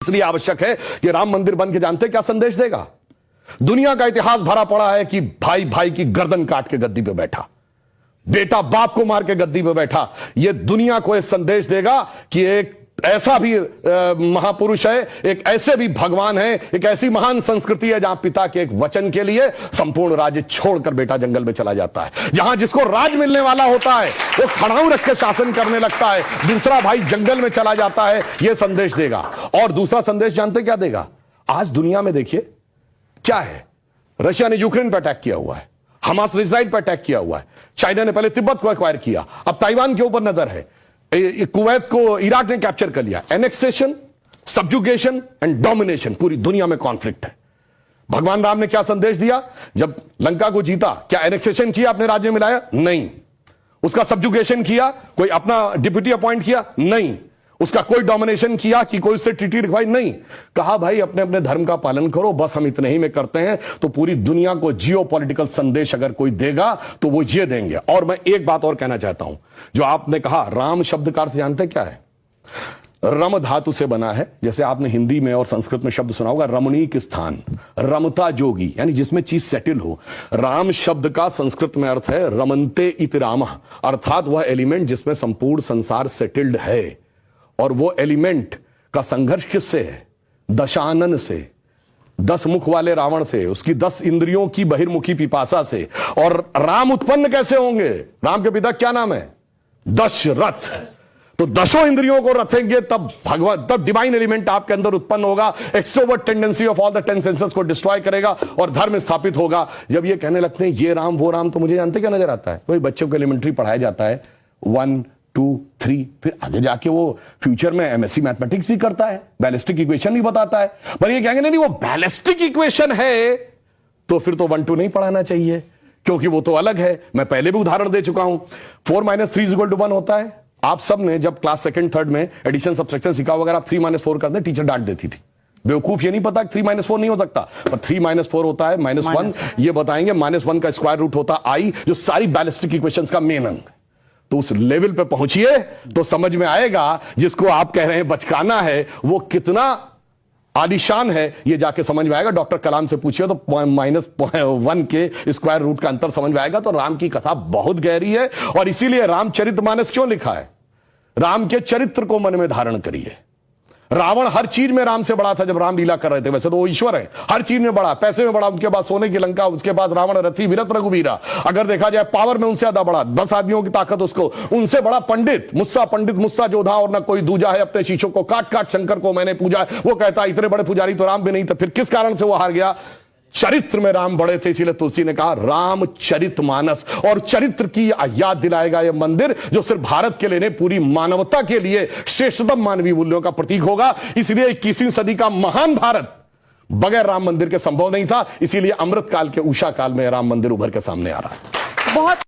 इसलिए आवश्यक है कि राम मंदिर बन के जानते क्या संदेश देगा। दुनिया का इतिहास भरा पड़ा है कि भाई भाई की गर्दन काट के गद्दी पे बैठा, बेटा बाप को मार के गद्दी पे बैठा। यह दुनिया को एक संदेश देगा कि एक ऐसा भी महापुरुष है, एक ऐसे भी भगवान है, एक ऐसी महान संस्कृति है जहां पिता के एक वचन के लिए संपूर्ण राज्य छोड़कर बेटा जंगल में चला जाता है। जहां जिसको राज मिलने वाला होता है वो खड़ाऊ रख के शासन करने लगता है, दूसरा भाई जंगल में चला जाता है। यह संदेश देगा। और दूसरा संदेश जानते क्या देगा? आज दुनिया में देखिए क्या है, रशिया ने यूक्रेन पर अटैक किया हुआ है, हमास ने इजराइल पर अटैक किया हुआ है, चाइना ने पहले तिब्बत को एक्वायर किया, अब ताइवान के ऊपर नजर है, कुवैत को इराक ने कैप्चर कर लिया। एनेक्सेशन, सब्जुगेशन एंड डोमिनेशन, पूरी दुनिया में कॉन्फ्लिक्ट है। भगवान राम ने क्या संदेश दिया? जब लंका को जीता, क्या एनेक्सेशन किया, अपने राज्य में मिलाया? नहीं। उसका सब्जुगेशन किया, कोई अपना डिप्यूटी अपॉइंट किया? नहीं। उसका कोई डोमिनेशन किया कि कोई उससे ट्रीटी लिखवाई? नहीं। कहा भाई अपने अपने धर्म का पालन करो, बस हम इतने ही में करते हैं। तो पूरी दुनिया को जियोपॉलिटिकल संदेश अगर कोई देगा तो वो ये देंगे। और मैं एक बात और कहना चाहता हूं, जो आपने कहा राम शब्द का अर्थ जानते क्या है? रम धातु से बना है। जैसे आपने हिंदी में और संस्कृत में शब्द सुना होगा रमणीक स्थान, रमता जोगी, यानी जिसमें चीज सेटल हो। राम शब्द का संस्कृत में अर्थ है रमन्ते इति रामः, अर्थात वह एलिमेंट जिसमें संपूर्ण संसार सेटल्ड है। और वो एलिमेंट का संघर्ष किससे है? दशानन से, 10 मुख वाले रावण से, उसकी 10 इंद्रियों की बहिर्मुखी पिपासा से। और राम उत्पन्न कैसे होंगे? राम के पिता क्या नाम है? दशरथ। तो 10 इंद्रियों को रखेंगे तब भगवान, तब डिवाइन एलिमेंट आपके अंदर उत्पन्न होगा। Extrovert tendency of all the 10 senses को डिस्ट्रॉय करेगा और धर्म स्थापित होगा। जब ये कहने लगते हैं ये राम वो राम, तो मुझे जानते क्या नजर आता है? वही बच्चों को एलिमेंट्री पढ़ाया जाता है 1 2 3, फिर आगे जाके वो फ्यूचर में एमएससी मैथमेटिक्स भी करता है, बैलिस्टिक इक्वेशन भी बताता है। पर ये कहेंगे नहीं वो बैलिस्टिक इक्वेशन है, तो फिर तो 1 2 नहीं पढ़ाना चाहिए, क्योंकि वो तो अलग है। मैं पहले भी उदाहरण दे चुका हूं। 4 - 3 = 1 होता है। आप सब ने जब क्लास 2nd 3rd में एडिशन सब्ट्रैक्शन सीखा, अगर आप 3 - 4 करते टीचर डांट देती थी। बेवकूफ, ये नहीं पता 3 - 4 नहीं हो सकता, पर 3 - 4 होता है -1। ये बताएंगे -1 का स्क्वायर रूट होता आई, जो सारी बैलिस्टिक इक्वेशंस का मेन अंग। तो उस लेवल पे पहुंचिए तो समझ में आएगा जिसको आप कह रहे हैं बचकाना है वो कितना आलीशान है, ये जाके समझ में आएगा। डॉक्टर कलाम से पूछिए तो -1 के स्क्वायर रूट का अंतर समझ में आएगा। तो राम की कथा बहुत गहरी है और इसीलिए रामचरितमानस क्यों लिखा है? राम के चरित्र को मन में धारण करिए। रावण हर चीज में राम से बड़ा था जब राम लीला कर रहे थे। वैसे तो वो ईश्वर है, हर चीज में बड़ा, पैसे में बड़ा, उनके बाद सोने की लंका, उसके बाद रावण रथी विरत रघुवीरा। अगर देखा जाए पावर में उनसे ज्यादा बड़ा, 10 आदमियों की ताकत उसको, उनसे बड़ा पंडित मुस्सा जोधा और ना कोई दूजा है। अपने शीशों को काट काट शंकर को मैंने पूजा। वो कहता इतने बड़े पुजारी तो राम भी नहीं थे। फिर किस कारण से वो हार गया? चरित्र में राम बड़े थे। इसीलिए तुलसी ने कहा रामचरितमानस। और चरित्र की याद दिलाएगा यह मंदिर, जो सिर्फ भारत के लिए नहीं पूरी मानवता के लिए श्रेष्ठतम मानवीय मूल्यों का प्रतीक होगा। इसलिए 21वीं सदी का महान भारत बगैर राम मंदिर के संभव नहीं था। इसीलिए अमृत काल के उषा काल में राम मंदिर उभर के सामने आ रहा है। बहुत